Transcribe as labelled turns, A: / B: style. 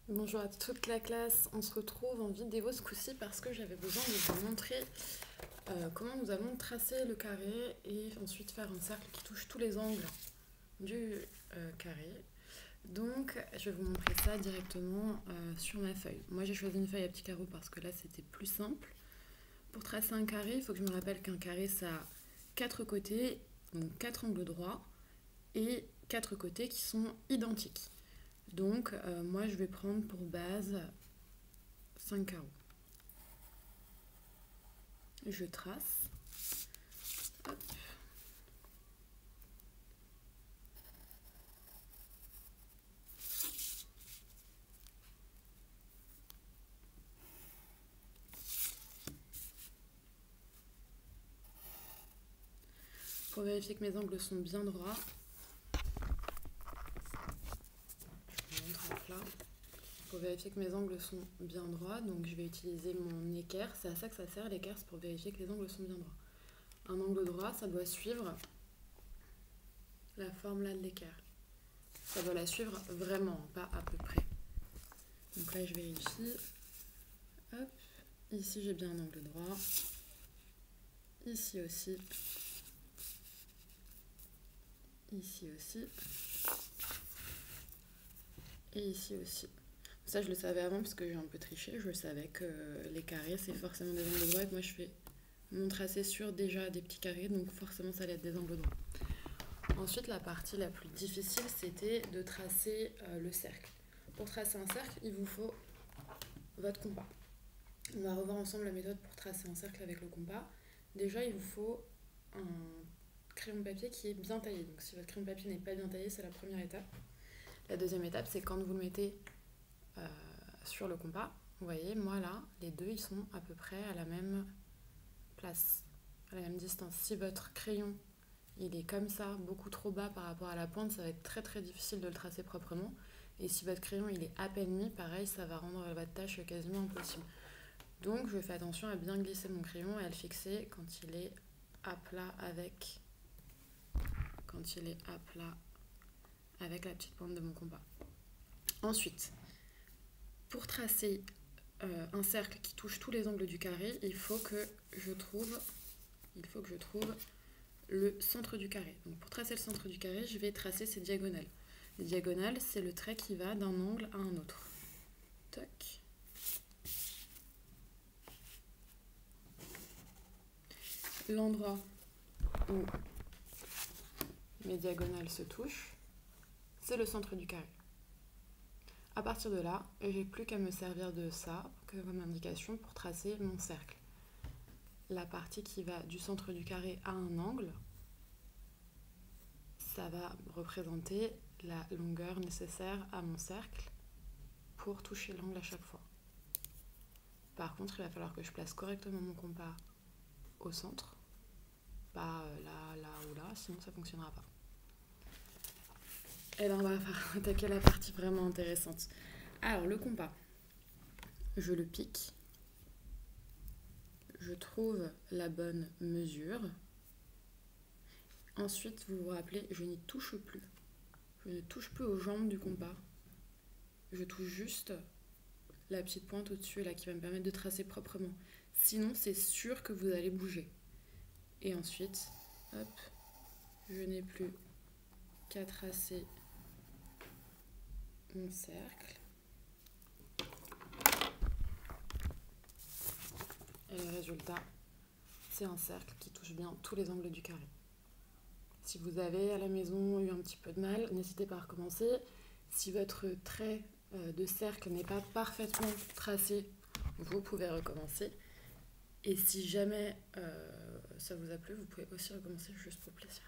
A: Bonjour à toute la classe, on se retrouve en vidéo ce coup-ci parce que j'avais besoin de vous montrer comment nous allons tracer le carré et ensuite faire un cercle qui touche tous les angles du carré. Donc je vais vous montrer ça directement sur ma feuille. Moi j'ai choisi une feuille à petits carreaux parce que là c'était plus simple. Pour tracer un carré, il faut que je me rappelle qu'un carré ça a 4 côtés, donc 4 angles droits et 4 côtés qui sont identiques. Donc moi je vais prendre pour base 5 carreaux. Je trace. Hop. Pour vérifier que mes angles sont bien droits, je vous montre à plat. Pour vérifier que mes angles sont bien droits, donc je vais utiliser mon équerre. C'est à ça que ça sert l'équerre, c'est pour vérifier que les angles sont bien droits. Un angle droit, ça doit suivre la forme là de l'équerre. Ça doit la suivre vraiment, pas à peu près. Donc là je vérifie. Hop. Ici j'ai bien un angle droit. Ici aussi. Ici aussi. Et ici aussi. Ça je le savais avant parce que j'ai un peu triché. Je savais que les carrés c'est forcément des angles droits et que moi je fais mon tracé sur déjà des petits carrés, donc forcément ça allait être des angles droits. Ensuite la partie la plus difficile c'était de tracer le cercle. Pour tracer un cercle il vous faut votre compas. On va revoir ensemble la méthode pour tracer un cercle avec le compas. Déjà il vous faut un crayon de papier qui est bien taillé. Donc si votre crayon de papier n'est pas bien taillé, c'est la première étape. La deuxième étape, c'est quand vous le mettez sur le compas. Vous voyez, moi là, les deux, ils sont à peu près à la même place, à la même distance. Si votre crayon, il est comme ça, beaucoup trop bas par rapport à la pointe, ça va être très très difficile de le tracer proprement. Et si votre crayon, il est à peine mis, pareil, ça va rendre votre tâche quasiment impossible. Donc je fais attention à bien glisser mon crayon et à le fixer quand il est à plat avec la petite pointe de mon compas. Ensuite, pour tracer un cercle qui touche tous les angles du carré, il faut que je trouve le centre du carré. Donc pour tracer le centre du carré, je vais tracer ces diagonales. Les diagonales, c'est le trait qui va d'un angle à un autre. Tac. L'endroit où mes diagonales se touchent, c'est le centre du carré. À partir de là, j'ai plus qu'à me servir de ça comme indication pour tracer mon cercle. La partie qui va du centre du carré à un angle, ça va représenter la longueur nécessaire à mon cercle pour toucher l'angle à chaque fois. Par contre, il va falloir que je place correctement mon compas au centre, pas là, là ou là, sinon ça ne fonctionnera pas. Et là, on va attaquer la partie vraiment intéressante. Alors, le compas, je le pique, je trouve la bonne mesure. Ensuite, vous vous rappelez, je n'y touche plus. Je ne touche plus aux jambes du compas. Je touche juste la petite pointe au-dessus là qui va me permettre de tracer proprement. Sinon, c'est sûr que vous allez bouger. Et ensuite, hop, je n'ai plus qu'à tracer mon cercle. Et le résultat, c'est un cercle qui touche bien tous les angles du carré. Si vous avez à la maison eu un petit peu de mal, n'hésitez pas à recommencer. Si votre trait de cercle n'est pas parfaitement tracé, vous pouvez recommencer. Et si jamais ça vous a plu, vous pouvez aussi recommencer juste pour plaisir.